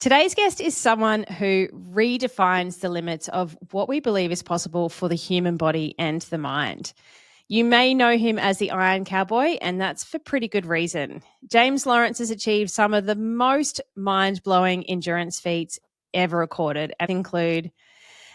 Today's guest is someone who redefines the limits of what we believe is possible for the human body and the mind. You may know him as the Iron Cowboy, and that's for pretty good reason. James Lawrence has achieved some of the most mind-blowing endurance feats ever recorded, and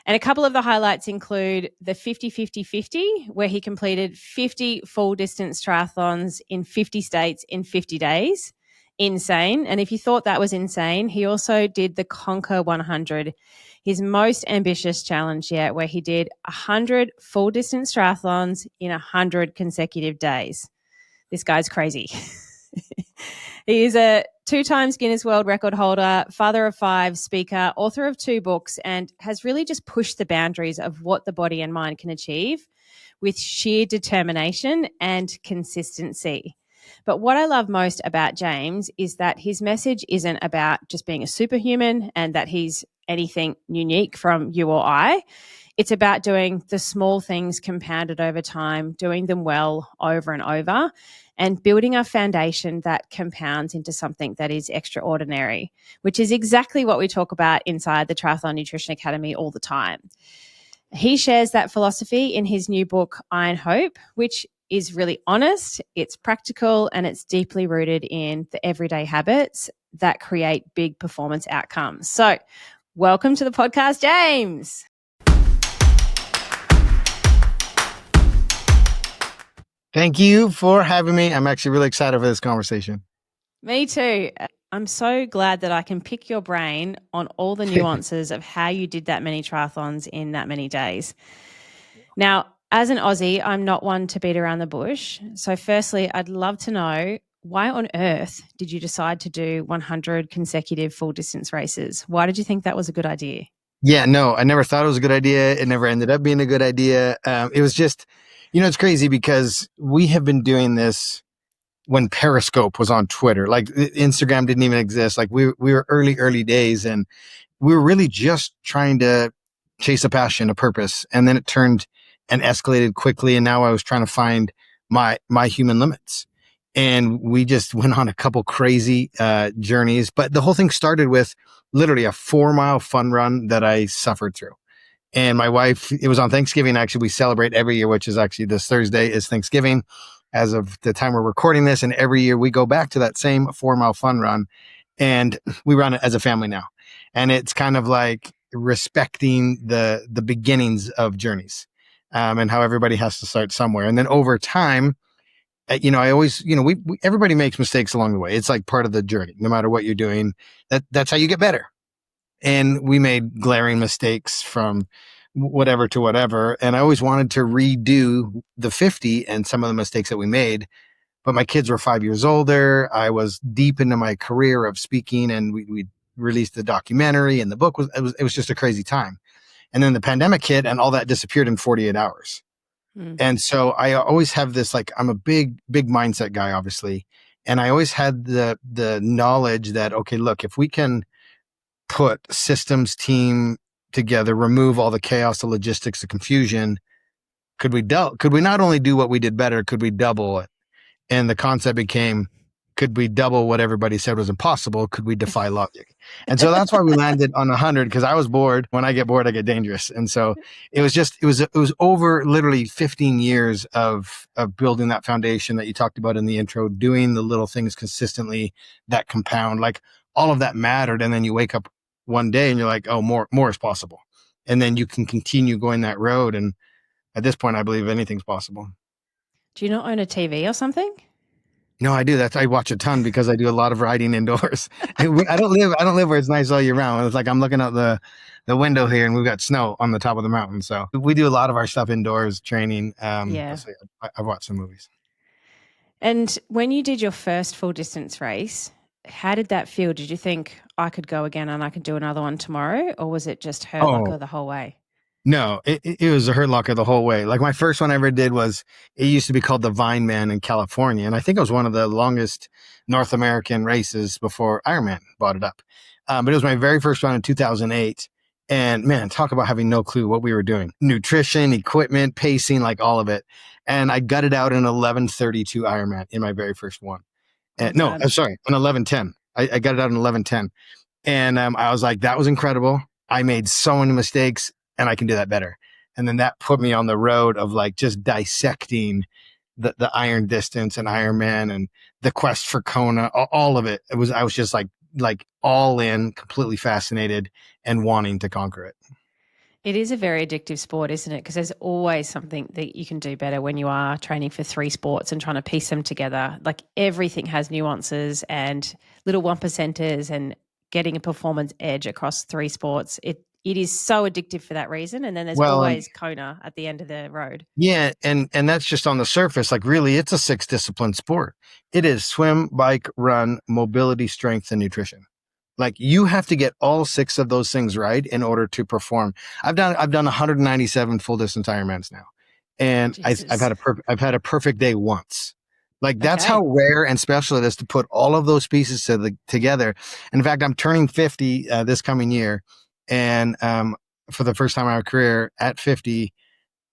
a couple of the highlights include the 50-50-50, where he completed 50 full-distance triathlons in 50 states in 50 days. Insane. And if you thought that was insane, he also did the Conquer 100, his most ambitious challenge yet, where he did 100 full-distance triathlons in 100 consecutive days. This guy's crazy. He is a 2 times Guinness World Record holder, father of 5, speaker, author of 2 books, and has really just pushed the boundaries of what the body and mind can achieve with sheer determination and consistency. But what I love most about James is that his message isn't about just being a superhuman and that he's anything unique from you or I. It's about doing the small things compounded over time, doing them well over and over, and building a foundation that compounds into something that is extraordinary, which is exactly what we talk about inside the Triathlon Nutrition Academy all the time. He shares that philosophy in his new book, Iron Hope, which is really honest, it's practical, and it's deeply rooted in the everyday habits that create big performance outcomes. So welcome to the podcast, James. Thank you for having me. I'm actually really excited for this conversation. Me too. I'm so glad that I can pick your brain on all the nuances of how you did that many triathlons in that many days. Now, as an Aussie, I'm not one to beat around the bush. So firstly, I'd love to know, why on earth did you decide to do 100 consecutive full distance races? Why did you think that was a good idea? Yeah, no, I never thought it was a good idea. It never ended up being a good idea. It was just, it's crazy because we have been doing this when Periscope was on Twitter. Like Instagram didn't even exist. Like we were early days, and we were really just trying to chase a passion, a purpose. And then it turned and escalated quickly. And now I was trying to find my human limits. And we just went on a couple crazy journeys. But the whole thing started with literally a 4-mile fun run that I suffered through. And my wife, it was on Thanksgiving. Actually, we celebrate every year, which is actually this Thursday is Thanksgiving as of the time we're recording this. And every year we go back to that same 4-mile fun run, and we run it as a family now. And it's kind of like respecting the beginnings of journeys, and how everybody has to start somewhere. And then over time, I always, everybody makes mistakes along the way. It's like part of the journey, no matter what you're doing, that's how you get better. And we made glaring mistakes from whatever to whatever. And I always wanted to redo the 50 and some of the mistakes that we made. But my kids were 5 years older. I was deep into my career of speaking, and we released the documentary, and the book it was just a crazy time. And then the pandemic hit, and all that disappeared in 48 hours. And so I always have this, like, I'm a big mindset guy, obviously. And I always had the knowledge that, okay, look, if we can put systems team together, remove all the chaos, the logistics, the confusion, could we not only do what we did better, could we double it? And the concept became, could we double what everybody said was impossible? Could we defy logic? And so that's why we landed on 100, because I was bored. When I get bored, I get dangerous. And so it was over literally 15 years of building that foundation that you talked about in the intro, doing the little things consistently that compound, like all of that mattered. And then you wake up one day and you're like, oh, more is possible. And then you can continue going that road. And at this point, I believe anything's possible. Do you not own a TV or something? No, I do. I watch a ton because I do a lot of riding indoors. I don't live where it's nice all year round. It's like I'm looking out the window here, and we've got snow on the top of the mountain. So we do a lot of our stuff indoors, training. Yeah. So I've watched some movies. And when you did your first full distance race, how did that feel? Did you think I could go again and I could do another one tomorrow, or was it just hurt locker the whole way? No, it was a hurt locker the whole way. Like my first one I ever did it used to be called the Vine Man in California. And I think it was one of the longest North American races before Ironman bought it up. But it was my very first one in 2008. And man, talk about having no clue what we were doing. Nutrition, equipment, pacing, like all of it. And I gutted out an 11:32 Ironman in my very first one. An 11:10. I got it out in 11:10. And I was like, that was incredible. I made so many mistakes and I can do that better. And then that put me on the road of like just dissecting the iron distance and Ironman and the quest for Kona, all of it. I was just like all in, completely fascinated and wanting to conquer it. It is a very addictive sport, isn't it? Because there's always something that you can do better when you are training for three sports and trying to piece them together. Like everything has nuances and little 1%ers and getting a performance edge across three sports. It is so addictive for that reason. And then there's Well, always Kona at the end of the road. yeah, and that's just on the surface. Like really, it's a 6 discipline sport. It is swim, bike, run, mobility, strength, and nutrition. Like you have to get all 6 of those things right in order to perform. I've done 197 full distance Ironmans now, and I've Jesus. had a perfect day once. Like that's Okay. how rare and special it is to put all of those pieces together. And in fact, I'm turning 50 this coming year, and for the first time in my career at 50,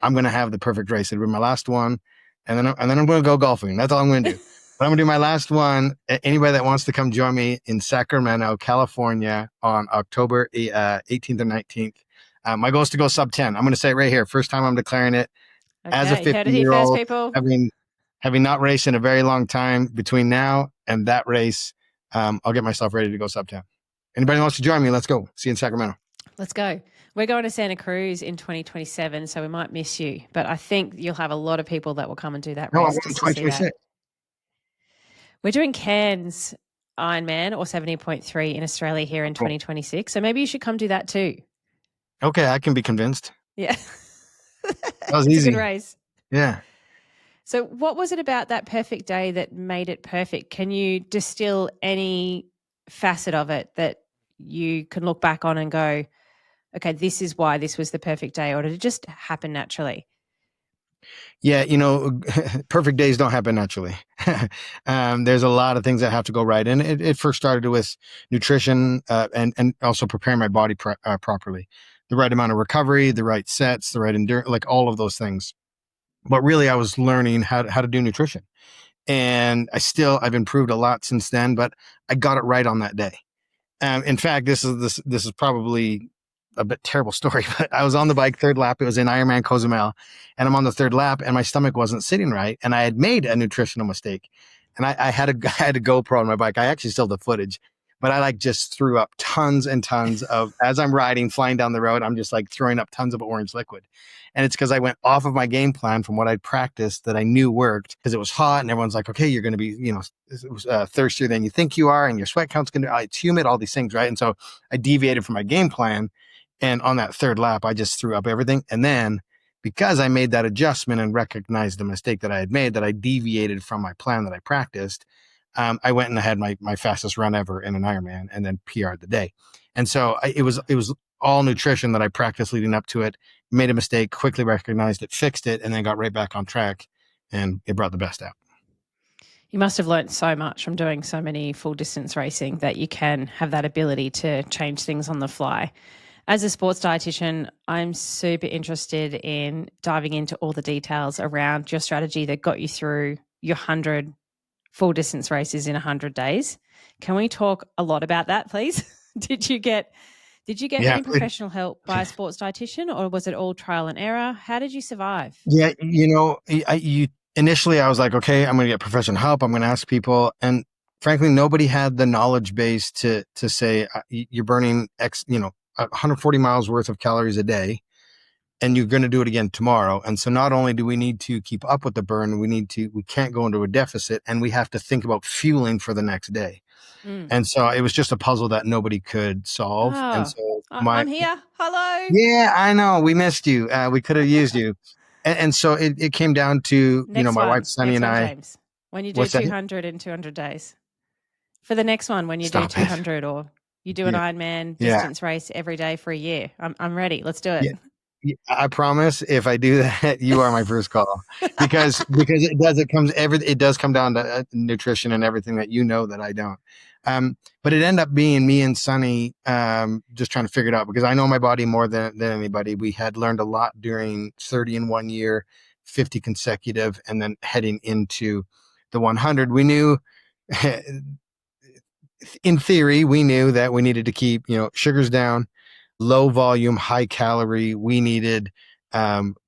I'm going to have the perfect race. It'll be my last one, and then I'm going to go golfing. That's all I'm going to do. But I'm going to do my last one. Anybody that wants to come join me in Sacramento, California on October 18th and 19th. My goal is to go sub 10. I'm going to say it right here. First time I'm declaring it as a Okay. You heard it here first, 50-year-old, people. having not raced in a very long time. Between now and that race, I'll get myself ready to go sub 10. Anybody wants to join me? Let's go. See you in Sacramento. Let's go. We're going to Santa Cruz in 2027, so we might miss you. But I think you'll have a lot of people that will come and do that No, I'm race going just to see that. 2026. We're doing Cairns Ironman or 70.3 in Australia here in 2026. So maybe you should come do that too. Okay, I can be convinced. Yeah. That was It's easy. a good race. Yeah. So what was it about that perfect day that made it perfect? Can you distill any facet of it that you can look back on and go, okay, this is why this was the perfect day, or did it just happen naturally? Yeah, perfect days don't happen naturally. There's a lot of things that have to go right. And it first started with nutrition and also preparing my body properly. The right amount of recovery, the right sets, the right endurance, like all of those things. But really, I was learning how to do nutrition. And I've improved a lot since then, but I got it right on that day. In fact, this is probably a bit terrible story, but I was on the bike third lap. It was in Ironman Cozumel, and I'm on the third lap, and my stomach wasn't sitting right, and I had made a nutritional mistake, and I had I had a GoPro on my bike. I actually still have the footage, but I like just threw up tons and tons of as I'm riding, flying down the road. I'm just like throwing up tons of orange liquid, and it's because I went off of my game plan from what I'd practiced that I knew worked because it was hot, and everyone's like, okay, you're going to be thirstier than you think you are, and your sweat count's going to it's humid, all these things, right? And so I deviated from my game plan. And on that third lap, I just threw up everything. And then because I made that adjustment and recognized the mistake that I had made, that I deviated from my plan that I practiced, I went and I had my fastest run ever in an Ironman and then PR'd the day. And so it was all nutrition that I practiced leading up to it, made a mistake, quickly recognized it, fixed it, and then got right back on track. And it brought the best out. You must have learned so much from doing so many full distance racing that you can have that ability to change things on the fly. As a sports dietitian, I'm super interested in diving into all the details around your strategy that got you through your 100 full distance races in 100 days. Can we talk a lot about that, please? Did you get any professional help by a sports dietitian, or was it all trial and error? How did you survive? Yeah, initially I was like, okay, I'm going to get professional help. I'm going to ask people, and frankly, nobody had the knowledge base to say you're burning 140 miles worth of calories a day, and you're going to do it again tomorrow. And so not only do we need to keep up with the burn, we can't go into a deficit, and we have to think about fueling for the next day. And so it was just a puzzle that nobody could solve. Oh, and so I'm here. Hello. Yeah, I know. We missed you. We could have used you. And so it came down to, my wife, Sunny, and I. James, when you do 200 in 200 days. For the next one, when you do 200 or you do an Ironman distance race every day for a year, I'm ready. Let's do it. Yeah. I promise if I do that, you are my first call because it does come down to nutrition and everything that that I don't. But it ended up being me and Sunny just trying to figure it out because I know my body more than anybody. We had learned a lot during 30 in 1 year, 50 consecutive, and then heading into the 100. We knew in theory, we knew that we needed to keep, sugars down, low volume, high calorie. We needed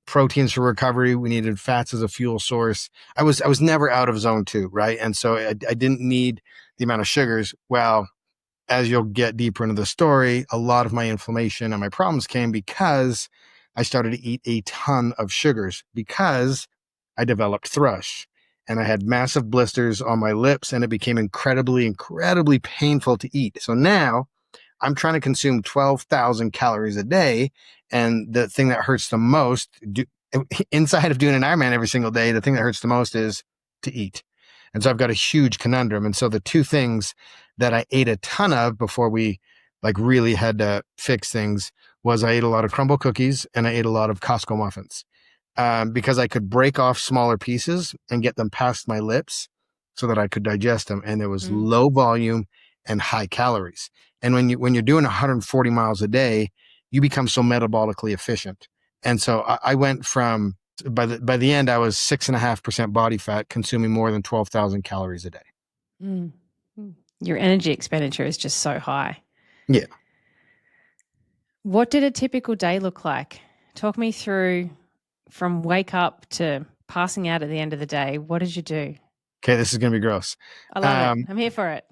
proteins for recovery. We needed fats as a fuel source. I was never out of zone 2, right? And so I didn't need the amount of sugars. Well, as you'll get deeper into the story, a lot of my inflammation and my problems came because I started to eat a ton of sugars because I developed thrush and I had massive blisters on my lips and it became incredibly, incredibly painful to eat. So now I'm trying to consume 12,000 calories a day. And the thing that hurts the most inside of doing an Ironman every single day, the thing that hurts the most is to eat. And so I've got a huge conundrum. And so the two things that I ate a ton of before we like really had to fix things was I ate a lot of crumble cookies and I ate a lot of Costco muffins because I could break off smaller pieces and get them past my lips so that I could digest them. And there was low volume and high calories. And when you're doing 140 miles a day, you become so metabolically efficient. And so I went from by the end, I was 6.5% body fat, consuming more than 12,000 calories a day. Mm. Your energy expenditure is just so high. Yeah. What did a typical day look like? Talk me through from wake up to passing out at the end of the day. What did you do? Okay, this is going to be gross. I love it. I'm here for it.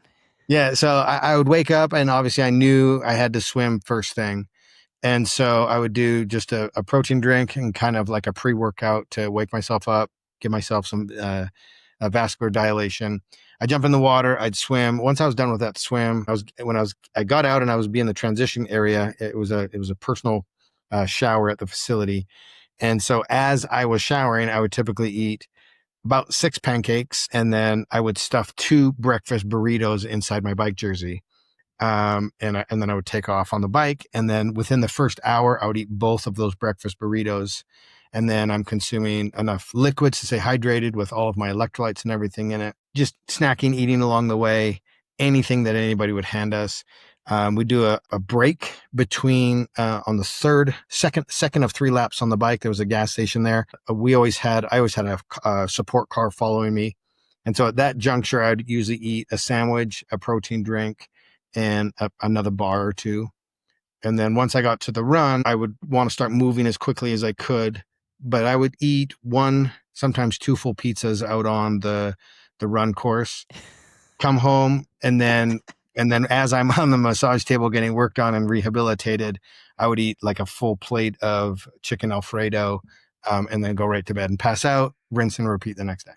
Yeah, so I would wake up and obviously I knew I had to swim first thing. And so I would do just a protein drink and kind of like a pre-workout to wake myself up, give myself some vascular dilation. I jump in the water, I'd swim. Once I was done with that swim, I got out and I was in the transition area. It was a personal shower at the facility. And so as I was showering, I would typically eat about 6 pancakes and then I would stuff 2 breakfast burritos inside my bike jersey. And then I would take off on the bike. And then within the first hour, I would eat both of those breakfast burritos. And then I'm consuming enough liquids to stay hydrated with all of my electrolytes and everything in it. Just snacking, eating along the way, anything that anybody would hand us. We do a break between on the second of 3 laps on the bike. There was a gas station there. I always had a support car following me. And so at that juncture, I'd usually eat a sandwich, a protein drink, and another bar or 2. And then once I got to the run, I would want to start moving as quickly as I could, but I would eat 1, sometimes 2 full pizzas out on the run course, come home. And then as I'm on the massage table getting worked on and rehabilitated, I would eat like a full plate of chicken Alfredo, and then go right to bed and pass out, rinse and repeat the next day.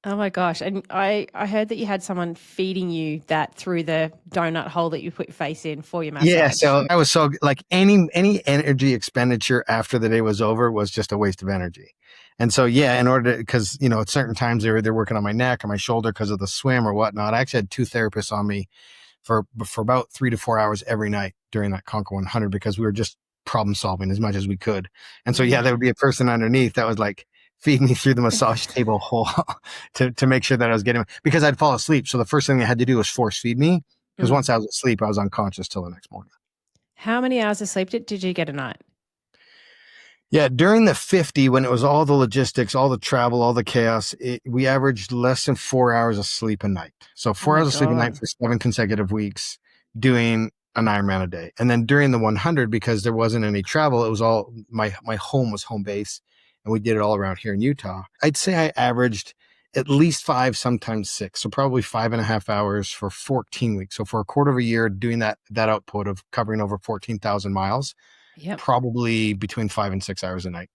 Oh my gosh. And I heard that you had someone feeding you that through the donut hole that you put your face in for your massage. Yeah. So I was so like any energy expenditure after the day was over was just a waste of energy. And so, yeah, in order to, cause at certain times they're working on my neck or my shoulder because of the swim or whatnot. I actually had 2 therapists on me for about 3 to 4 hours every night during that Conquer 100 because we were just problem solving as much as we could. And so, yeah, there would be a person underneath that was like, feed me through the massage table hole to make sure that I was getting, because I'd fall asleep. So the first thing I had to do was force feed me because once I was asleep, I was unconscious till the next morning. How many hours of sleep did you get a night? Yeah, during the 50, when it was all the logistics, all the travel, all the chaos, we averaged less than 4 hours of sleep a night. So 4 hours of sleep a night for 7 consecutive weeks doing an Ironman a day. And then during the 100, because there wasn't any travel, it was all, my home was home base. And we did it all around here in Utah. I'd say I averaged at least 5, sometimes 6. So probably 5.5 hours for 14 weeks. So for a quarter of a year doing that output of covering over 14,000 miles, probably between 5 and 6 hours a night.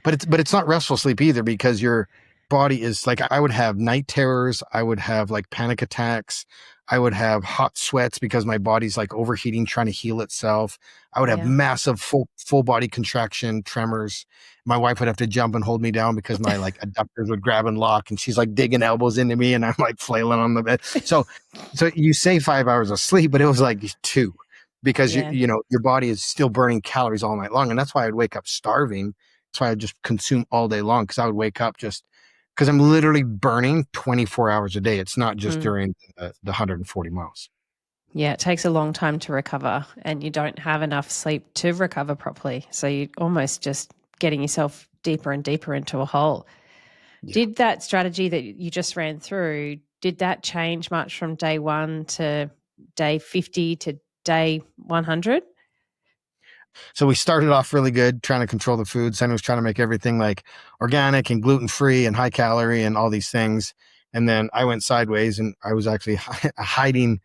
But it's not restful sleep either because your body is like, I would have night terrors. I would have like panic attacks. I would have hot sweats because my body's like overheating, trying to heal itself. I would have massive full body contraction, tremors. My wife would have to jump and hold me down because my like adductors would grab and lock and she's like digging elbows into me and I'm like flailing on the bed. So you say 5 hours of sleep, but it was like 2 because your body is still burning calories all night long. And that's why I'd wake up starving. That's why I just consume all day long because I would wake up just because I'm literally burning 24 hours a day. It's not just during the 140 miles. Yeah, it takes a long time to recover and you don't have enough sleep to recover properly. So you're almost just getting yourself deeper and deeper into a hole. Yeah. Did that strategy that you just ran through, did that change much from day 1 to day 50 to day 100? So we started off really good, trying to control the food. Sen was trying to make everything like organic and gluten-free and high calorie and all these things. And then I went sideways, and I was actually hiding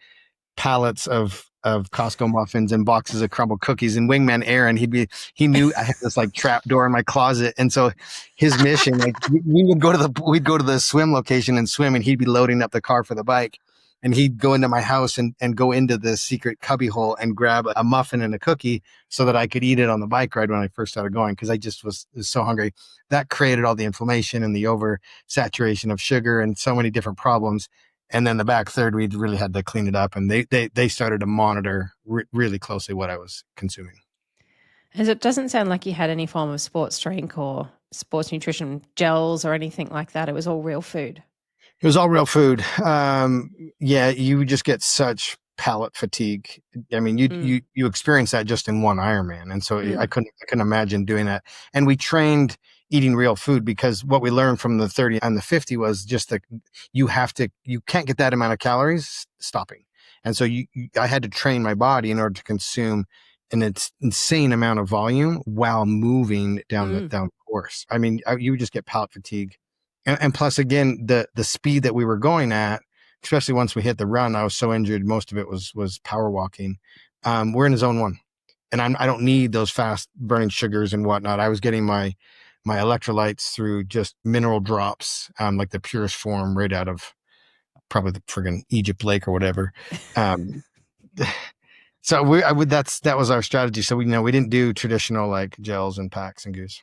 pallets of Costco muffins and boxes of crumbled cookies. And wingman Aaron, he knew I had this like trap door in my closet. And so his mission, like we'd go to the swim location and swim, and he'd be loading up the car for the bike. And he'd go into my house and go into the secret cubby hole and grab a muffin and a cookie so that I could eat it on the bike ride when I first started going, because I just was so hungry. That created all the inflammation and the oversaturation of sugar and so many different problems. And then the back third, we really had to clean it up, and they started to monitor really closely what I was consuming. As it doesn't sound like you had any form of sports drink or sports nutrition gels or anything like that. It was all real food. It was all real food. Yeah, you just get such palate fatigue. I mean, you experience that just in one Ironman, and so I couldn't imagine doing that. And we trained eating real food, because what we learned from the 30 and the 50 was just that you can't get that amount of calories stopping. And so I had to train my body in order to consume an insane amount of volume while moving down the course. I mean, you would just get palate fatigue. And plus, again, the speed that we were going at, especially once we hit the run, I was so injured. Most of it was power walking. We're in zone 1, and I don't need those fast burning sugars and whatnot. I was getting my electrolytes through just mineral drops, like the purest form right out of probably the friggin' Egypt Lake or whatever. So that was our strategy. So we didn't do traditional like gels and packs and goos.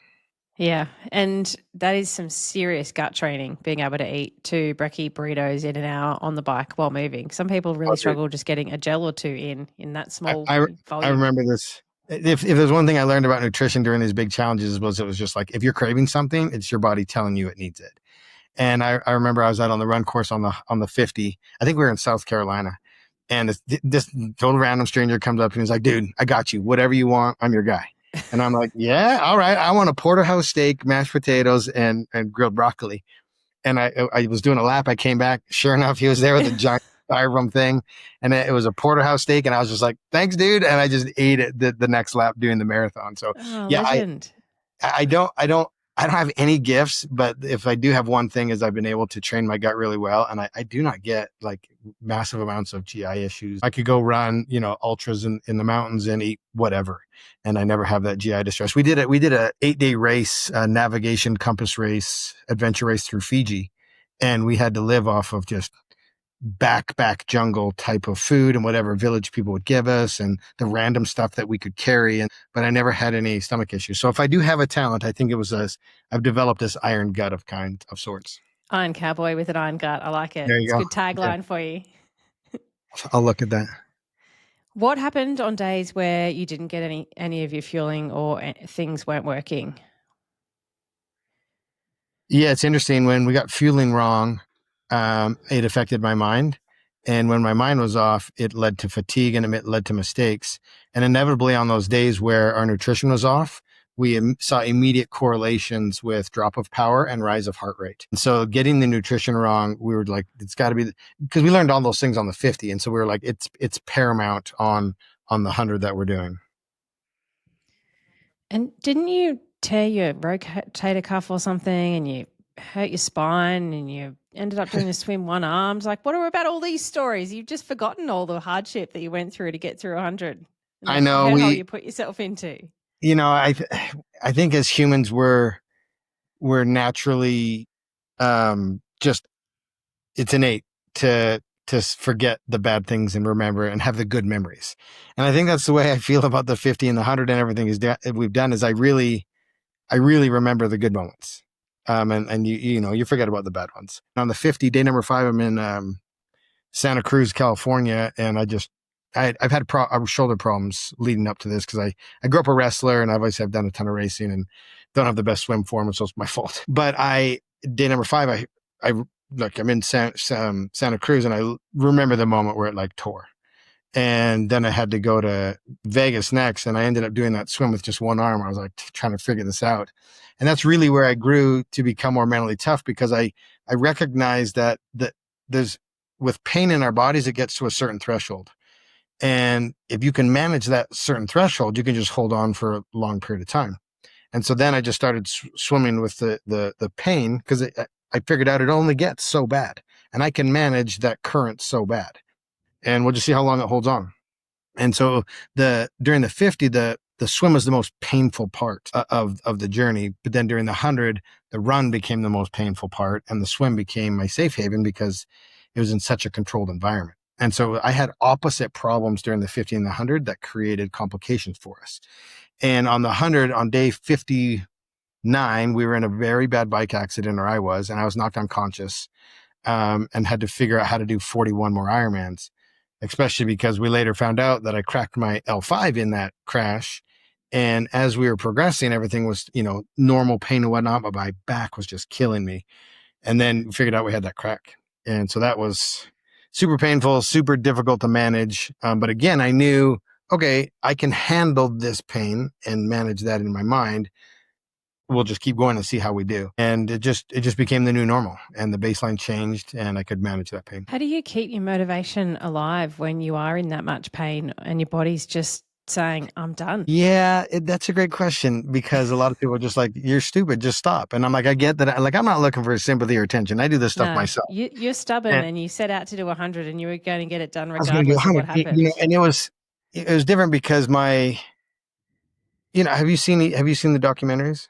Yeah. And that is some serious gut training, being able to eat 2 brekkie burritos in an hour on the bike while moving. Some people really struggle just getting a gel or 2 in that small volume. I remember this. If there's one thing I learned about nutrition during these big challenges, it was just like, if you're craving something, it's your body telling you it needs it. And I remember I was out on the run course on the 50. I think we were in South Carolina. And this total random stranger comes up and he's like, dude, I got you. Whatever you want, I'm your guy. And I'm like, yeah, all right. I want a porterhouse steak, mashed potatoes, and grilled broccoli. And I was doing a lap. I came back. Sure enough, he was there with a giant styrofoam thing. And it was a porterhouse steak. And I was just like, thanks, dude. And I just ate it the next lap doing the marathon. So legend. I don't have any gifts, but if I do have one thing, is I've been able to train my gut really well. And I do not get like massive amounts of GI issues. I could go run, ultras in the mountains and eat whatever. And I never have that GI distress. We did a 8-day race, navigation compass race, adventure race through Fiji. And we had to live off of just backpack jungle type of food and whatever village people would give us and the random stuff that we could carry. But I never had any stomach issues. So if I do have a talent, I think it was I've developed this iron gut of sorts. Iron Cowboy with an iron gut. I like it. It's a good tagline for you. I'll look at that. What happened on days where you didn't get any of your fueling or things weren't working? Yeah, it's interesting. When we got fueling wrong, it affected my mind. And when my mind was off, it led to fatigue and it led to mistakes. And inevitably on those days where our nutrition was off, we saw immediate correlations with drop of power and rise of heart rate. And so getting the nutrition wrong, we were like, it's got to be, because we learned all those things on the 50. And so we were like, it's paramount on the 100 that we're doing. And didn't you tear your rotator cuff or something, and you hurt your spine, and you ended up doing the swim one-armed? Like, what are about all these stories? You've just forgotten all the hardship that you went through to get through 100. I know. You put yourself into. I think as humans, we're naturally just, it's innate to forget the bad things and remember and have the good memories. And I think that's the way I feel about the 50 and the 100 and everything we've done, is I really remember the good moments. And you forget about the bad ones. On the 50, day number 5, I'm in Santa Cruz, California, and I've had shoulder problems leading up to this, because I grew up a wrestler, and I've done a ton of racing and don't have the best swim form, so it's my fault. But day number 5, I'm in Santa Cruz, and I remember the moment where it like tore. And then I had to go to Vegas next, and I ended up doing that swim with just one arm. I was like trying to figure this out. And that's really where I grew to become more mentally tough, because I recognized that with pain in our bodies, it gets to a certain threshold. And if you can manage that certain threshold, you can just hold on for a long period of time. And so then I just started swimming with the pain, because I figured out it only gets so bad, and I can manage that current so bad, and we'll just see how long it holds on. And so during the 50, the swim was the most painful part of the journey. But then during the 100, the run became the most painful part, and the swim became my safe haven because it was in such a controlled environment. And so I had opposite problems during the 50 and the 100 that created complications for us. And on the 100, on day 59, we were in a very bad bike accident, or I was knocked unconscious, and had to figure out how to do 41 more Ironmans, especially because we later found out that I cracked my L5 in that crash. And as we were progressing, everything was, normal pain and whatnot, but my back was just killing me. And then we figured out we had that crack. And so that was super painful, super difficult to manage. But again, I knew, okay, I can handle this pain and manage that in my mind. We'll just keep going and see how we do. And it just became the new normal, and the baseline changed, and I could manage that pain. How do you keep your motivation alive when you are in that much pain and your body's just saying, I'm done? Yeah, that's a great question, because a lot of people are just like, you're stupid, just stop. And I'm like, I get that. Like, I'm not looking for sympathy or attention. I do this stuff myself. You're stubborn, and you set out to do 100, and you were going to get it done I was going to do regardless of what 100, happened. and it was different because have you seen the documentaries?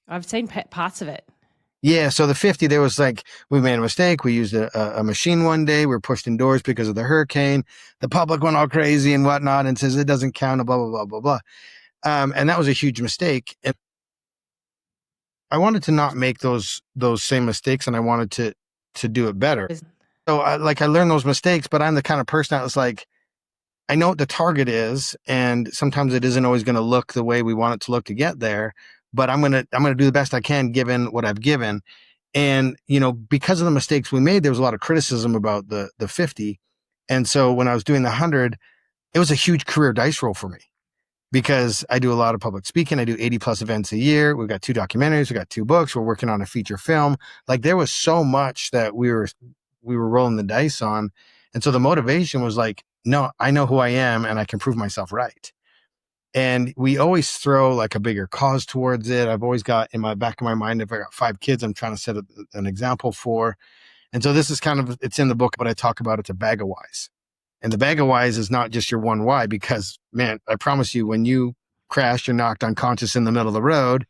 I've seen parts of it. Yeah. So the 50, there was like, we made a mistake. We used a machine one day. We were pushed indoors because of the hurricane. The public went all crazy and whatnot and says it doesn't count, blah, blah, blah, blah, blah. And that was a huge mistake. And I wanted to not make those same mistakes, and I wanted to do it better. So I learned those mistakes, but I'm the kind of person that was like, I know what the target is, and sometimes it isn't always going to look the way we want it to look to get there, but I'm going to do the best I can given what I've given. And, because of the mistakes we made, there was a lot of criticism about the 50. And so when I was doing the 100, it was a huge career dice roll for me, because I do a lot of public speaking. I do 80 plus events a year. We've got 2 documentaries. We've got 2 books. We're working on a feature film. Like, there was so much that we were rolling the dice on. And so the motivation was like, no, I know who I am, and I can prove myself right. And we always throw like a bigger cause towards it. I've always got in my back of my mind, if I got 5 kids, I'm trying to set an example for. And so this is it's in the book, but I talk about it's a bag of whys. And the bag of whys is not just your one why, because, man, I promise you, when you crashed or knocked unconscious in the middle of the road,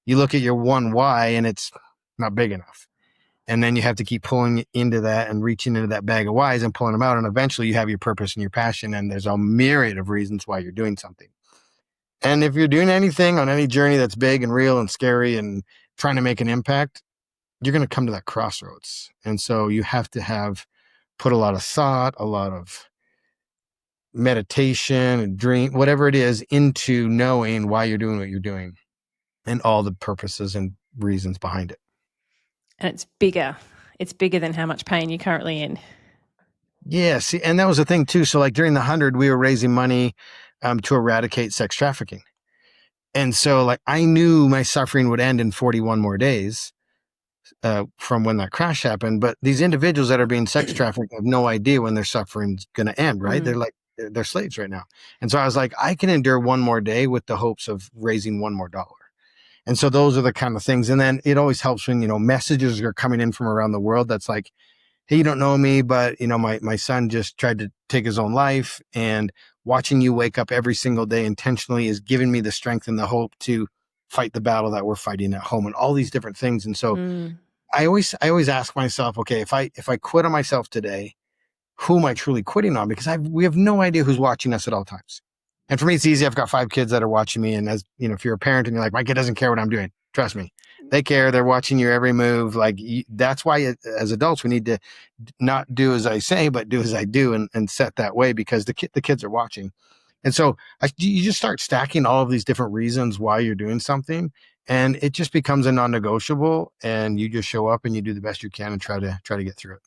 you look at your one why and it's not big enough. And then you have to keep pulling into that and reaching into that bag of whys and pulling them out. And eventually you have your purpose and your passion, and there's a myriad of reasons why you're doing something. And if you're doing anything on any journey that's big and real and scary and trying to make an impact, you're going to come to that crossroads. And so you have to put a lot of thought, a lot of meditation and dream, whatever it is, into knowing why you're doing what you're doing and all the purposes and reasons behind it. And it's bigger. It's bigger than how much pain you're currently in. Yeah. See, and that was the thing too. So like during the 100, we were raising money to eradicate sex trafficking. And so like, I knew my suffering would end in 41 more days from when that crash happened. But these individuals that are being sex trafficked have no idea when their suffering's going to end, right? Mm. They're slaves right now. And so I was like, I can endure one more day with the hopes of raising $1 more. And so those are the kind of things. And then it always helps when, messages are coming in from around the world that's like, hey, you don't know me, but my son just tried to take his own life, and watching you wake up every single day intentionally is giving me the strength and the hope to fight the battle that we're fighting at home, and all these different things. And so I always ask myself, okay, if I quit on myself today, who am I truly quitting on? Because we have no idea who's watching us at all times. And for me, it's easy. I've got 5 kids that are watching me. And as if you're a parent and you're like, my kid doesn't care what I'm doing, trust me, they care. They're watching your every move. Like, that's why as adults, we need to not do as I say, but do as I do, and set that way, because the kids are watching. And so you just start stacking all of these different reasons why you're doing something, and it just becomes a non-negotiable, and you just show up and you do the best you can and try to get through it.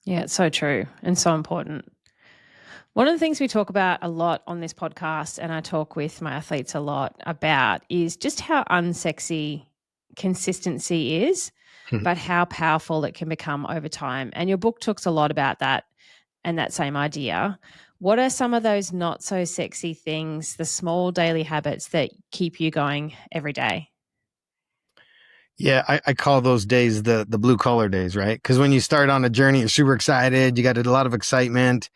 Yeah, it's so true and so important. One of the things we talk about a lot on this podcast, and I talk with my athletes a lot about, is just how unsexy consistency is. but how powerful it can become over time. And your book talks a lot about that and that same idea. What are some of those not so sexy things, the small daily habits that keep you going every day? Yeah, I call those days the blue collar days, right? Because when you start on a journey, you're super excited, you got a lot of excitement,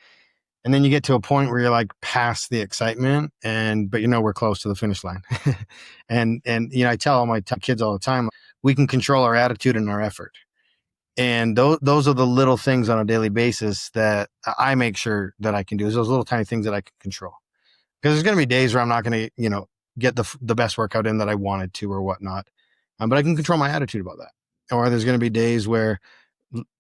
and then you get to a point where you're like past the excitement, but we're close to the finish line. and I tell all my kids all the time, we can control our attitude and our effort. And those are the little things on a daily basis that I make sure that I can do. Is those little tiny things that I can control. Because there's going to be days where I'm not going to, get the best workout in that I wanted to or whatnot. But I can control my attitude about that. Or there's going to be days where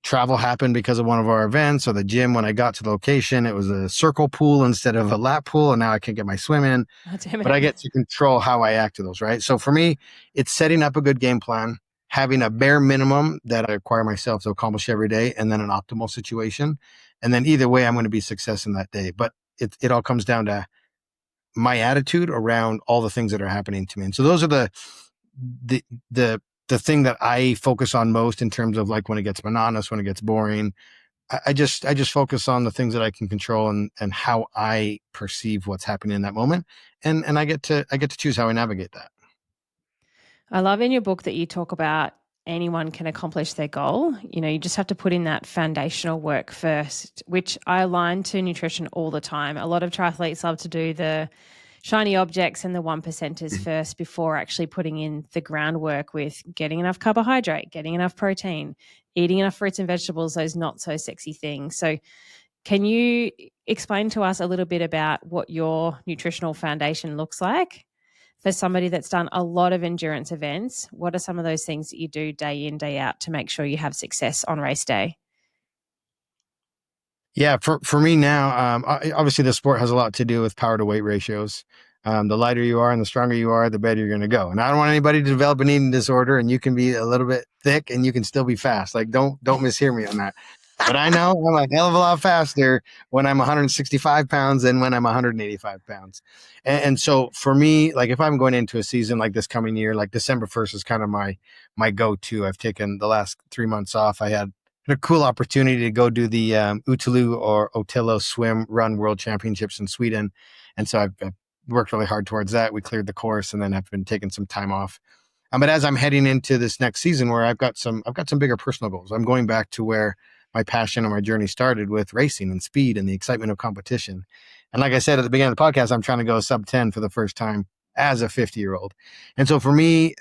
travel happened because of one of our events, or the gym, when I got to the location, it was a circle pool instead of a lap pool. And now I can't get my swim in, Oh, damn it. but I get to control how I act to those, right? So for me, it's setting up a good game plan, having a bare minimum that I require myself to accomplish every day, and then an optimal situation. And then either way, I'm going to be success in that day. But it all comes down to my attitude around all the things that are happening to me. And so those are the thing that I focus on most in terms of like when it gets monotonous, when it gets boring. I just focus on the things that I can control and how I perceive what's happening in that moment. And I get to choose how I navigate that. I love in your book that you talk about anyone can accomplish their goal. You just have to put in that foundational work first, which I align to nutrition all the time. A lot of triathletes love to do the shiny objects and the 1%ers first before actually putting in the groundwork with getting enough carbohydrate, getting enough protein, eating enough fruits and vegetables, those not so sexy things. So can you explain to us a little bit about what your nutritional foundation looks like? For somebody that's done a lot of endurance events, what are some of those things that you do day in, day out to make sure you have success on race day? Yeah, for me now, obviously the sport has a lot to do with power to weight ratios. The lighter you are and the stronger you are, the better you're going to go. And I don't want anybody to develop an eating disorder, and you can be a little bit thick and you can still be fast. Like don't mishear me on that. But I know I'm a hell of a lot faster when I'm 165 pounds than when I'm 185 pounds. And so for me, like if I'm going into a season like this coming year, like December 1st is kind of my go-to. I've taken the last 3 months off. I had a cool opportunity to go do the Utulu or Otello swim run world championships in Sweden. And so I've worked really hard towards that. We cleared the course and then I've been taking some time off. But as I'm heading into this next season where I've got some bigger personal goals, I'm going back to where my passion and my journey started with racing and speed and the excitement of competition. And like I said at the beginning of the podcast, I'm trying to go sub 10 for the first time as a 50-year-old. And so for me,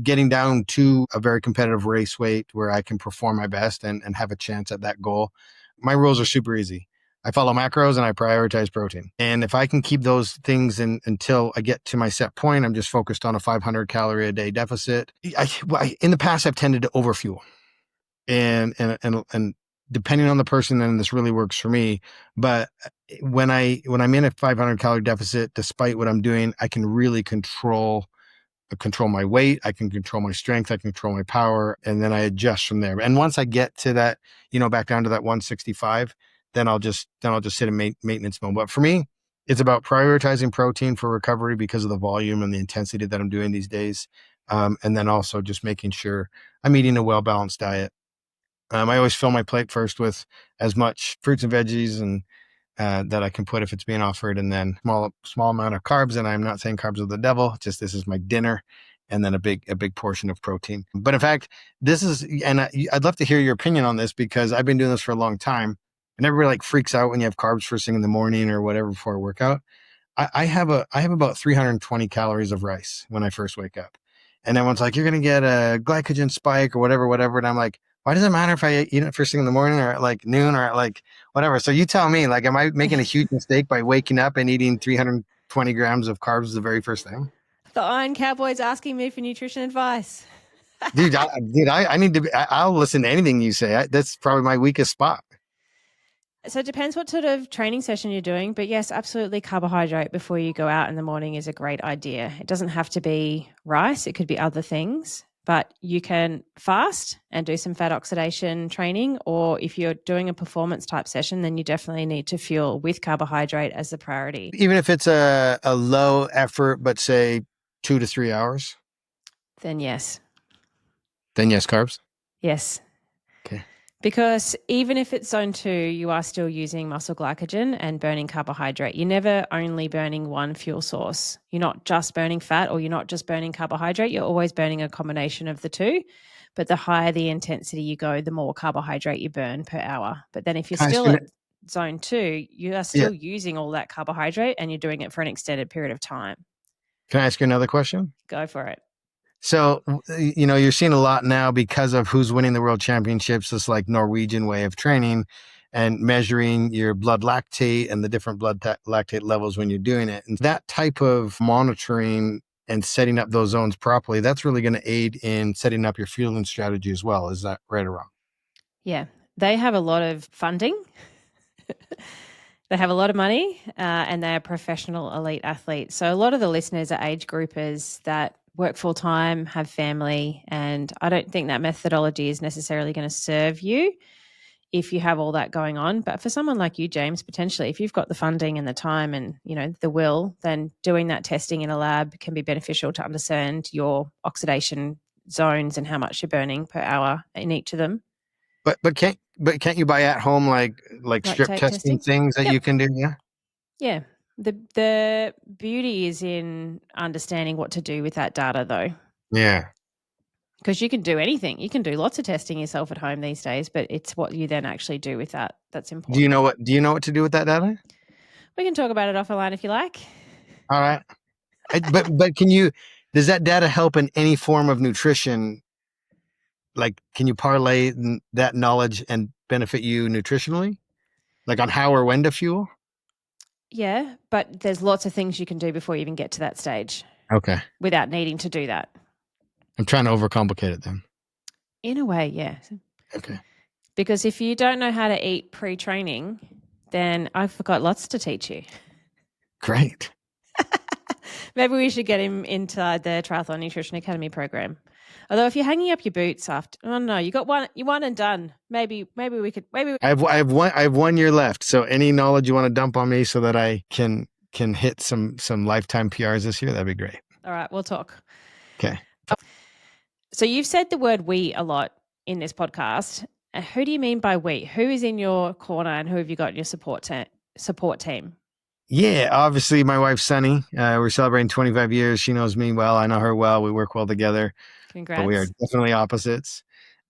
getting down to a very competitive race weight where I can perform my best and have a chance at that goal, my rules are super easy. I follow macros and I prioritize protein. And if I can keep those things until I get to my set point, I'm just focused on a 500 calorie a day deficit. In the past, I've tended to overfuel. And depending on the person, then this really works for me. But when I'm in a 500 calorie deficit, despite what I'm doing, I can really control my weight. I can control my strength. I can control my power. And then I adjust from there. And once I get to that, back down to that 165, then I'll just sit in maintenance mode. But for me, it's about prioritizing protein for recovery because of the volume and the intensity that I'm doing these days. And then also just making sure I'm eating a well-balanced diet. I always fill my plate first with as much fruits and veggies and that I can put if it's being offered, and then small amount of carbs. And I'm not saying carbs are the devil; just this is my dinner, and then a big portion of protein. But in fact, this is, and I'd love to hear your opinion on this because I've been doing this for a long time, and everybody like freaks out when you have carbs first thing in the morning or whatever before a workout. I have about 320 calories of rice when I first wake up, and everyone's like, "You're going to get a glycogen spike or whatever," and I'm like, why does it matter if I eat it first thing in the morning or at like noon or at like whatever? So you tell me, like, am I making a huge mistake by waking up and eating 320 grams of carbs the very first thing? The Iron Cowboy's asking me for nutrition advice. Dude, I need to I'll listen to anything you say. That's probably my weakest spot. So it depends what sort of training session you're doing. But yes, absolutely, carbohydrate before you go out in the morning is a great idea. It doesn't have to be rice. It could be other things. But you can fast and do some fat oxidation training, or if you're doing a performance type session, then you definitely need to fuel with carbohydrate as the priority. Even if it's a low effort, but say 2 to 3 hours? Then yes. Then yes, carbs? Yes. Okay. Because even if it's zone 2, you are still using muscle glycogen and burning carbohydrate. You're never only burning one fuel source. You're not just burning fat or you're not just burning carbohydrate. You're always burning a combination of the two. But the higher the intensity you go, the more carbohydrate you burn per hour. But then if you're Can I ask still you, at zone 2, you are yeah. still using all that carbohydrate and you're doing it for an extended period of time. Can I ask you another question? Go for it. So, you're seeing a lot now because of who's winning the world championships, this like Norwegian way of training and measuring your blood lactate and the different lactate levels when you're doing it. And that type of monitoring and setting up those zones properly, that's really going to aid in setting up your fueling strategy as well. Is that right or wrong? Yeah. They have a lot of funding. They have a lot of money and they're professional elite athletes. So a lot of the listeners are age groupers that work full time, have family, and I don't think that methodology is necessarily going to serve you if you have all that going on. But for someone like you, James, potentially, if you've got the funding and the time and the will, then doing that testing in a lab can be beneficial to understand your oxidation zones and how much you're burning per hour in each of them. But can't you buy at home like strip Lactate testing testing. things that Yep. you can do? Yeah. Yeah. The beauty is in understanding what to do with that data, though, Yeah. because you can do anything. You can do lots of testing yourself at home these days, but it's what you then actually do with that that's Do you important. know what to do with that data? We can talk about it offline if you like. All right. But does that data help in any form of nutrition? Like, can you parlay that knowledge and benefit you nutritionally? Like on how or when to fuel? Yeah, but there's lots of things you can do before you even get to that stage Okay. without needing to do that. I'm trying to overcomplicate it then. In a way, yeah. Okay. Because if you don't know how to eat pre-training, then I've got lots to teach you. Great. Maybe we should get him into the Triathlon Nutrition Academy program. Although if you're hanging up your boots after, oh no, you got one, you one and done. Maybe we could. I have 1 year left. So any knowledge you want to dump on me so that I can hit some lifetime PRs this year, that'd be great. All right, we'll talk. Okay. So you've said the word "we" a lot in this podcast. Who do you mean by "we"? Who is in your corner, and who have you got in your support team? Yeah, obviously my wife Sunny. We're celebrating 25 years. She knows me well. I know her well. We work well together. Congrats. But we are definitely opposites.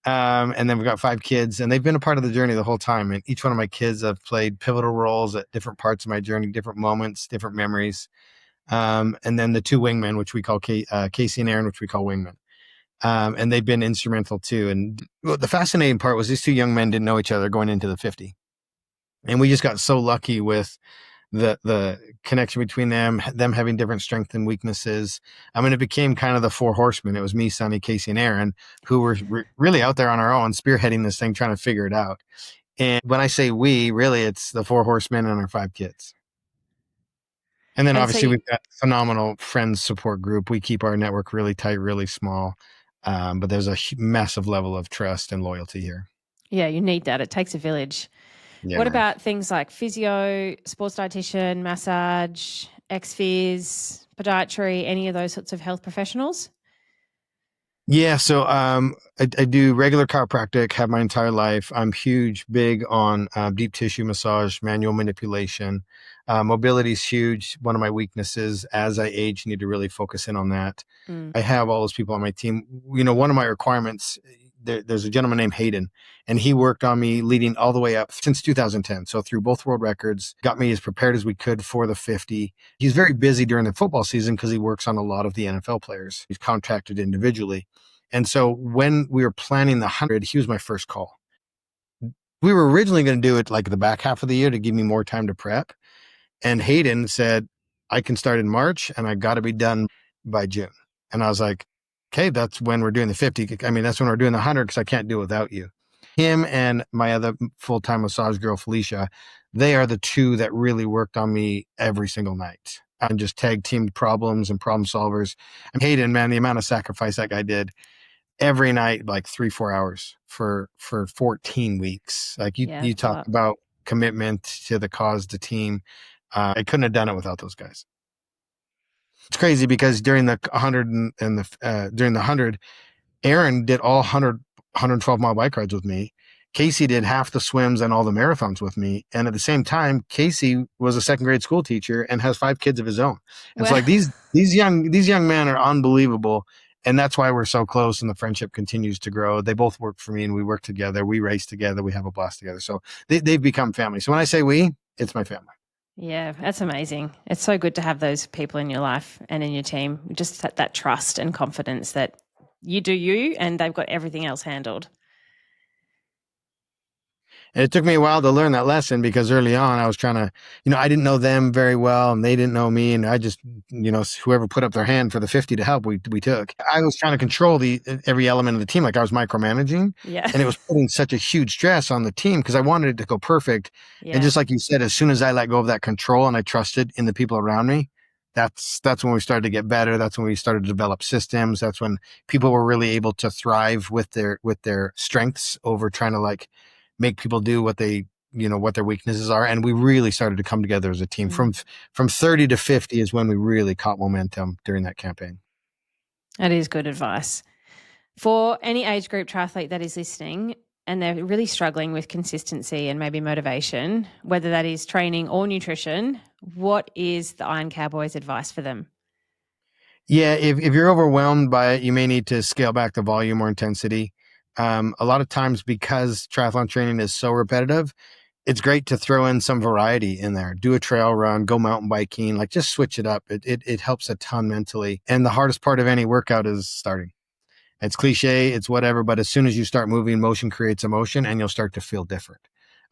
And then we've got 5 kids, and they've been a part of the journey the whole time. And each one of my kids have played pivotal roles at different parts of my journey, different moments, different memories. And then the 2 wingmen, which we call Casey and Aaron, which we call wingmen. And they've been instrumental too. And the fascinating part was these 2 young men didn't know each other going into the 50. And we just got so lucky with the connection between them having different strengths and weaknesses. I mean, it became kind of the 4 horsemen. It was me, Sonny, Casey, and Aaron, who were really out there on our own, spearheading this thing, trying to figure it out. And when I say we, really, it's the 4 horsemen and our 5 kids. And then obviously we've got a phenomenal friends support group. We keep our network really tight, really small. But there's a massive level of trust and loyalty here. Yeah, you need that. It takes a village. Yeah, what about things like physio, sports dietitian, massage, ex-phys, podiatry, any of those sorts of health professionals? Yeah, so I do regular chiropractic, have my entire life. I'm big on deep tissue massage, manual manipulation. Mobility is huge. One of my weaknesses as I age, need to really focus in on that. I have all those people on my team. One of my requirements, there's a gentleman named Hayden, and he worked on me leading all the way up since 2010. So through both world records, got me as prepared as we could for the 50. He's very busy during the football season because he works on a lot of the NFL players. He's contracted individually. And so when we were planning the 100, he was my first call. We were originally going to do it like the back half of the year to give me more time to prep. And Hayden said, I can start in March and I got to be done by June. And I was like, okay, that's when we're doing the 50. I mean, that's when we're doing the 100 because I can't do it without you. Him and my other full-time massage girl, Felicia, they are the 2 that really worked on me every single night and just tag team problems and problem solvers. And Hayden, man, the amount of sacrifice that guy did every night, like 3-4 hours for 14 weeks. Like you talk about commitment to the cause, the team. I couldn't have done it without those guys. It's crazy because during the 100 during the 100, Aaron did all 100 112-mile bike rides with me. Casey did half the swims and all the marathons with me. And at the same time, Casey was a second grade school teacher and has 5 kids of his own. And Well, so like these young men are unbelievable. And that's why we're so close and the friendship continues to grow. They both work for me and we work together. We race together. We have a blast together. So they've become family. So when I say we, it's my family. yeah, that's amazing. It's so good to have those people in your life and in your team. Just that trust and confidence that you do you and they've got everything else handled. And it took me a while to learn that lesson because early on I was trying to, I didn't know them very well and they didn't know me. And I just, whoever put up their hand for the 50 to help, we took. I was trying to control every element of the team. Like I was micromanaging. Yeah. And it was putting such a huge stress on the team because I wanted it to go perfect. Yeah. And just like you said, as soon as I let go of that control and I trusted in the people around me, that's when we started to get better. That's when we started to develop systems. That's when people were really able to thrive with their strengths over trying to like make people do what they, what their weaknesses are. And we really started to come together as a team. From 30 to 50 is when we really caught momentum during that campaign. That is good advice. For any age group triathlete that is listening and they're really struggling with consistency and maybe motivation, whether that is training or nutrition, what is the Iron Cowboy's advice for them? Yeah, if you're overwhelmed by it, you may need to scale back the volume or intensity. A lot of times because triathlon training is so repetitive, it's great to throw in some variety in there. Do a trail run, go mountain biking, like just switch it up. It helps a ton mentally. And the hardest part of any workout is starting. It's cliche, it's whatever, but as soon as you start moving, motion creates emotion and you'll start to feel different.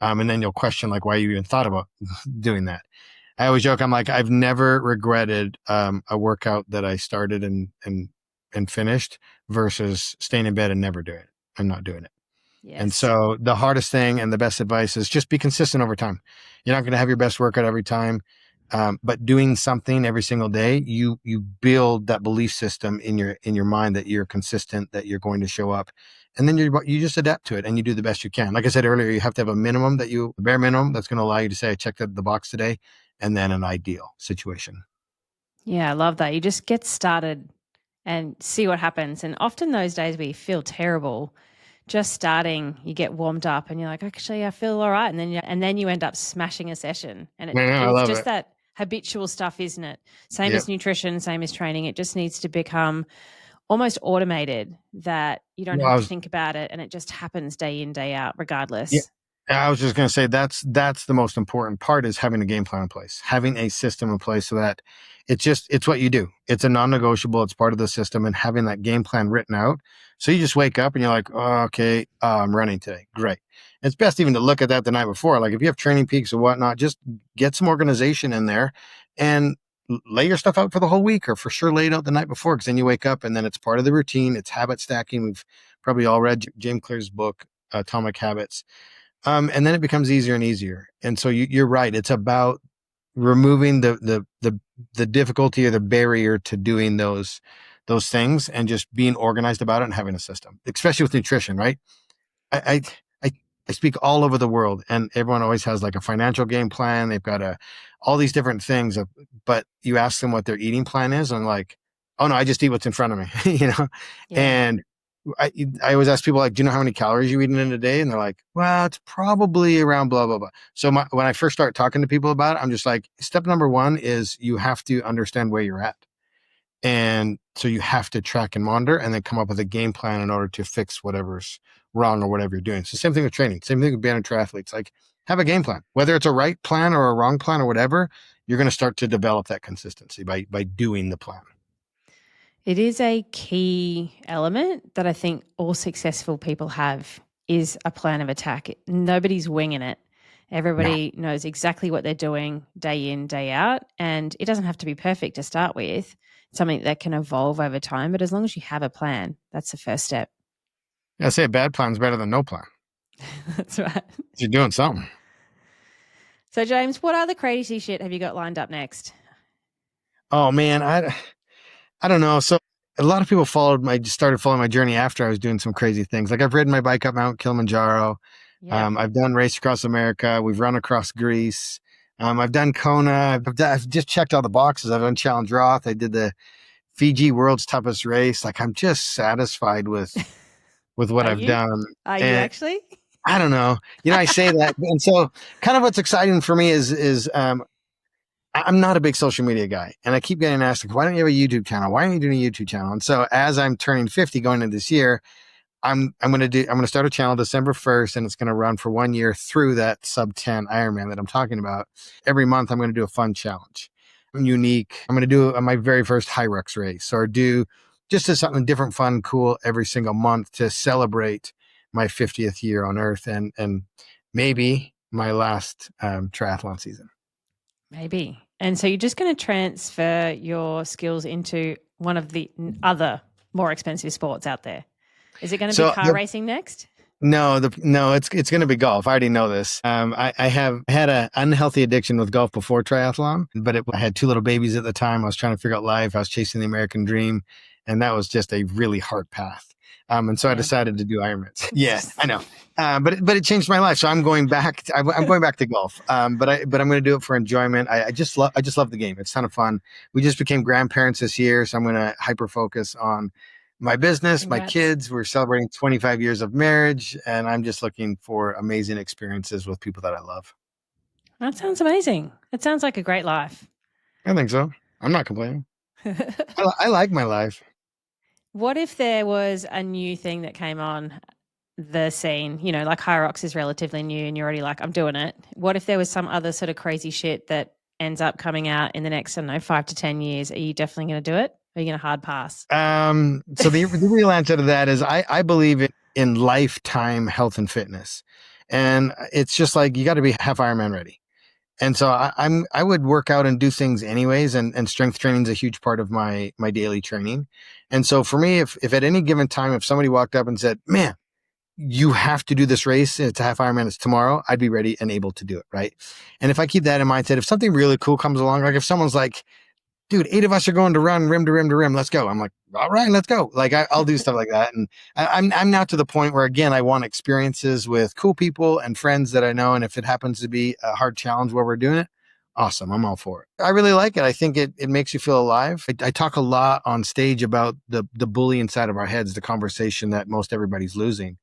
And then you'll question like why you even thought about doing that. I always joke, I'm like, I've never regretted a workout that I started and finished versus staying in bed and never doing it and not doing it. Yes. And so the hardest thing and the best advice is just be consistent over time. You're not going to have your best workout every time. But doing something every single day, you build that belief system in your mind that you're consistent, that you're going to show up, and then you just adapt to it and you do the best you can. Like I said earlier, you have to have a minimum the bare minimum that's going to allow you to say, I checked the box today, and then an ideal situation. Yeah, I love that. You just get started and see what happens. And often those days where you feel terrible, just starting, you get warmed up and you're like, actually, I feel all right. And then you end up smashing a session. And it's just that habitual stuff, isn't it? Same as nutrition, same as training. It just needs to become almost automated that you don't have to think about it and it just happens day in, day out, regardless. Yeah. I was just going to say that's the most important part is having a game plan in place, having a system in place so that it's what you do. It's a non-negotiable. It's part of the system and having that game plan written out. So you just wake up and you're like, oh, okay, I'm running today. Great. It's best even to look at that the night before. Like if you have training peaks or whatnot, just get some organization in there and lay your stuff out for the whole week or for sure lay it out the night before. Cause then you wake up and then it's part of the routine. It's habit stacking. We've probably all read James Clear's book, Atomic Habits. And then it becomes easier and easier. And so you're right. It's about removing the difficulty or the barrier to doing those things and just being organized about it and having a system, especially with nutrition, right? I speak all over the world and everyone always has like a financial game plan. They've got all these different things, but you ask them what their eating plan is and like, oh no, I just eat what's in front of me, Yeah. And I always ask people like, do you know how many calories you eat in a day? And they're like, well, it's probably around blah, blah, blah. So when I first start talking to people about it, I'm just like, step number one is you have to understand where you're at. And so you have to track and monitor and then come up with a game plan in order to fix whatever's wrong or whatever you're doing. So same thing with training, same thing with being a triathlete. Like have a game plan, whether it's a right plan or a wrong plan or whatever, you're going to start to develop that consistency by doing the plan. It is a key element that I think all successful people have is a plan of attack. Nobody's winging it. Everybody knows exactly what they're doing day in, day out. And it doesn't have to be perfect to start with. It's something that can evolve over time. But as long as you have a plan, that's the first step. I say a bad plan is better than no plan. That's right. You're doing something. So, James, what other crazy shit have you got lined up next? Oh, man, I don't know. So a lot of people started following my journey after I was doing some crazy things. Like I've ridden my bike up Mount Kilimanjaro. Yeah. I've done race across America. We've run across Greece. I've done Kona. I've just checked all the boxes. I've done Challenge Roth. I did the Fiji World's Toughest Race. Like I'm just satisfied with with what Are I've you? done. Are you And actually? I don't know, I say that. And so kind of what's exciting for me is I'm not a big social media guy, and I keep getting asked, like, why don't you have a YouTube channel? Why aren't you doing a YouTube channel? And so as I'm turning 50 going into this year, I'm going to start a channel December 1st, and it's going to run for 1 year through that sub 10 Ironman that I'm talking about. Every month I'm going to do a fun challenge. Unique. I'm going to do my very first Hyrox race, or do just something different, fun, cool every single month to celebrate my 50th year on Earth, and maybe my last triathlon season. Maybe. And so you're just going to transfer your skills into one of the other more expensive sports out there. Is it going to be car racing next? No, it's going to be golf. I already know this. I have had an unhealthy addiction with golf before triathlon, but I had 2 little babies at the time. I was trying to figure out life. I was chasing the American dream, and that was just a really hard path. And so I decided to do Ironmans. Yeah, I know. But it changed my life. So I'm going back. I'm going back to golf. But I'm going to do it for enjoyment. I just love the game. It's a ton of fun. We just became grandparents this year, so I'm going to hyper focus on my business, Congrats. My kids. We're celebrating 25 years of marriage, and I'm just looking for amazing experiences with people that I love. That sounds amazing. It sounds like a great life. I think so. I'm not complaining. I like my life. What if there was a new thing that came on the scene? You know, like Hyrox is relatively new and you're already like, I'm doing it. What if there was some other sort of crazy shit that ends up coming out in the next, I don't know, 5 to 10 years? Are you definitely going to do it? Or are you going to hard pass? So the real answer to that is I believe in lifetime health and fitness. And it's just like, you got to be half Ironman ready. And so I would work out and do things anyways. And strength training is a huge part of my daily training. And so for me, if at any given time, if somebody walked up and said, man, you have to do this race, it's a half Ironman, it's tomorrow, I'd be ready and able to do it. Right. And if I keep that in mind, if something really cool comes along, like if someone's like, dude, 8 of us are going to run rim to rim to rim, let's go. I'm like, all right, let's go. Like I'll do stuff like that. And I'm now to the point where, again, I want experiences with cool people and friends that I know. And if it happens to be a hard challenge where we're doing it, awesome. I'm all for it. I really like it. I think it makes you feel alive. I talk a lot on stage about the bully inside of our heads, the conversation that most everybody's losing.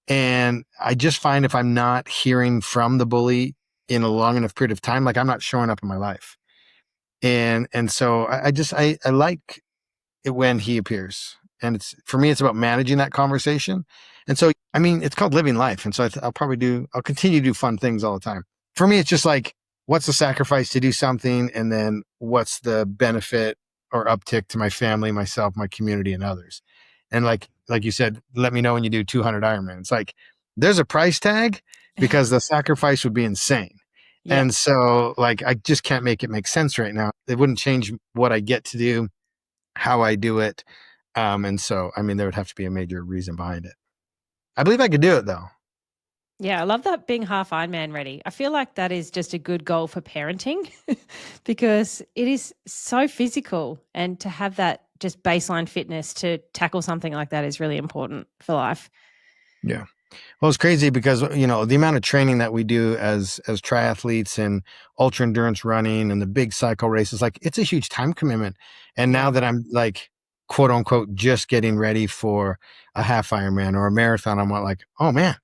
And I just find if I'm not hearing from the bully in a long enough period of time, like I'm not showing up in my life. And so I like it when he appears. And for me, it's about managing that conversation. And so, I mean, it's called living life. And so I'll continue to do fun things all the time. For me, it's just like, what's the sacrifice to do something? And then what's the benefit or uptick to my family, myself, my community, and others? And like you said, let me know when you do 200 Ironman. It's like, there's a price tag because the sacrifice would be insane. Yep. And so like, I just can't make it make sense right now. It wouldn't change what I get to do, how I do it. And so, I mean, there would have to be a major reason behind it. I believe I could do it though. Yeah, I love that being half Ironman ready. I feel like that is just a good goal for parenting because it is so physical, and to have that just baseline fitness to tackle something like that is really important for life. Yeah. Well, it's crazy because, you know, the amount of training that we do as triathletes and ultra endurance running and the big cycle races, like it's a huge time commitment. And now that I'm like, quote unquote, just getting ready for a half Ironman or a marathon, I'm like, oh man,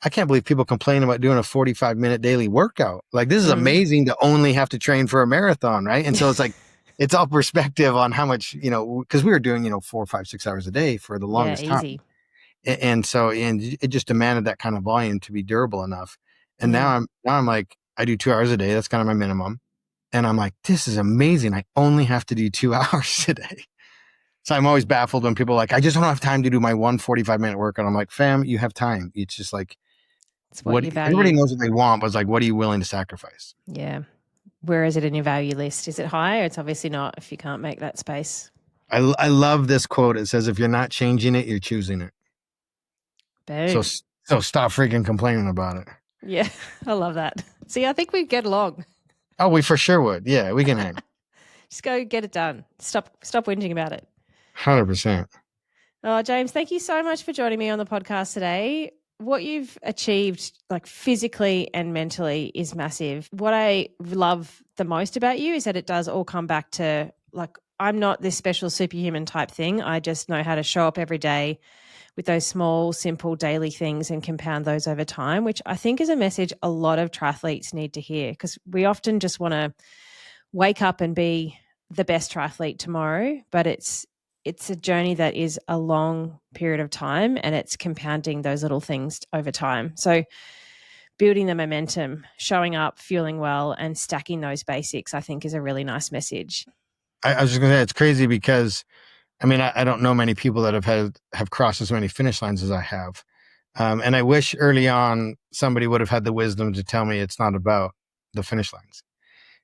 I can't believe people complain about doing a 45-minute daily workout. Like this is amazing to only have to train for a marathon. Right. And so it's like, it's all perspective on how much, you know, cause we were doing, 4, 5, 6 hours a day for the longest time. And so, it just demanded that kind of volume to be durable enough. And now I'm like, I do 2 hours a day. That's kind of my minimum. And I'm like, this is amazing. I only have to do 2 hours a day. So I'm always baffled when people are like, I just don't have time to do my 145-minute workout. I'm like, fam, you have time. It's just like, it's what you value. Everybody knows what they want, but it's like, what are you willing to sacrifice? Yeah. Where is it in your value list? Is it high? It's obviously not if you can't make that space. I love this quote. It says, if you're not changing it, you're choosing it. Boom. So stop freaking complaining about it. Yeah, I love that. See, I think we get along. Oh, we for sure would. Yeah, we can hang. Just go get it done. Stop whinging about it. 100%. Oh, James, thank you so much for joining me on the podcast today. What you've achieved, like physically and mentally, is massive. What I love the most about you is that it does all come back to like, I'm not this special superhuman type thing. I just know how to show up every day with those small, simple daily things and compound those over time, which I think is a message a lot of triathletes need to hear, because we often just want to wake up and be the best triathlete tomorrow, but it's a journey that is a long period of time, and it's compounding those little things over time. So building the momentum, showing up, feeling well, and stacking those basics, I think, is a really nice message. I was just going to say, it's crazy because, I mean, I don't know many people that have crossed as many finish lines as I have. And I wish early on somebody would have had the wisdom to tell me it's not about the finish lines.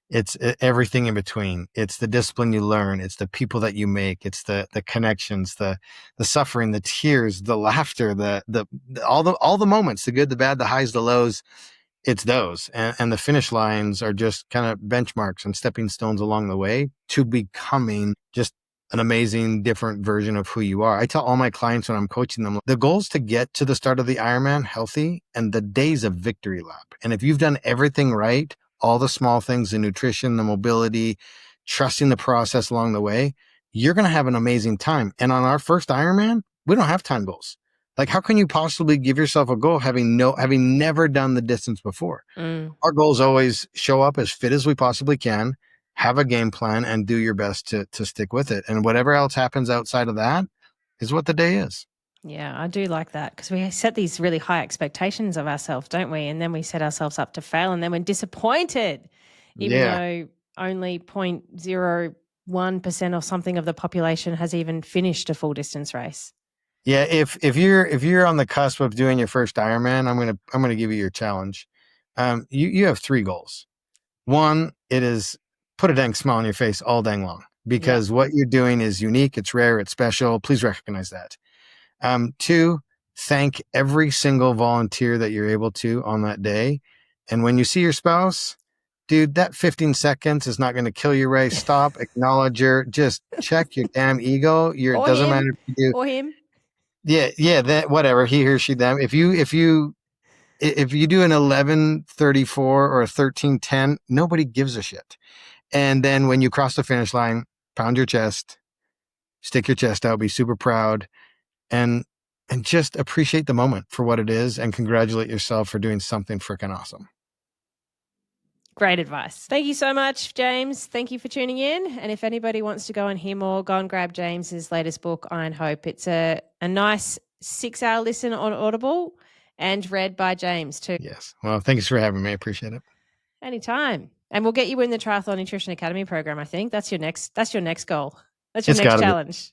It's everything in between. It's the discipline you learn. It's the people that you make. It's the connections, the suffering, the tears, the laughter, all the moments, the good, the bad, the highs, the lows. It's those. And the finish lines are just kind of benchmarks and stepping stones along the way to becoming just an amazing, different version of who you are. I tell all my clients when I'm coaching them, the goal is to get to the start of the Ironman healthy, and the day's a victory lap. And if you've done everything right, all the small things, the nutrition, the mobility, trusting the process along the way, you're going to have an amazing time. And on our first Ironman, we don't have time goals. Like, how can you possibly give yourself a goal having never done the distance before? Our goal is always show up as fit as we possibly can, have a game plan, and do your best to stick with it. And whatever else happens outside of that is what the day is. Yeah, I do like that, because we set these really high expectations of ourselves, don't we? And then we set ourselves up to fail, and then we're disappointed, even though only 0.01% or something of the population has even finished a full distance race. Yeah, if you're on the cusp of doing your first Ironman, I'm gonna give you your challenge. You have 3 goals. 1, it is put a dang smile on your face all dang long, because what you're doing is unique, it's rare, it's special. Please recognize that. 2, thank every single volunteer that you're able to on that day. And when you see your spouse, dude, that 15 seconds is not going to kill your race. Stop, acknowledge just check your damn ego. It doesn't matter if you do. Or him. Yeah, that whatever, he or she, them. If you do an 11:34 or a 13:10, nobody gives a shit. And then when you cross the finish line, pound your chest, stick your chest out, be super proud, and just appreciate the moment for what it is, and congratulate yourself for doing something freaking awesome. Great advice. Thank you so much, James. Thank you for tuning in. And if anybody wants to go and hear more, go and grab James's latest book, Iron Hope. It's a nice 6-hour listen on Audible and read by James too. Yes. Well, thanks for having me. I appreciate it. Anytime. And we'll get you in the Triathlon Nutrition Academy program, I think. That's your next goal. That's your next challenge.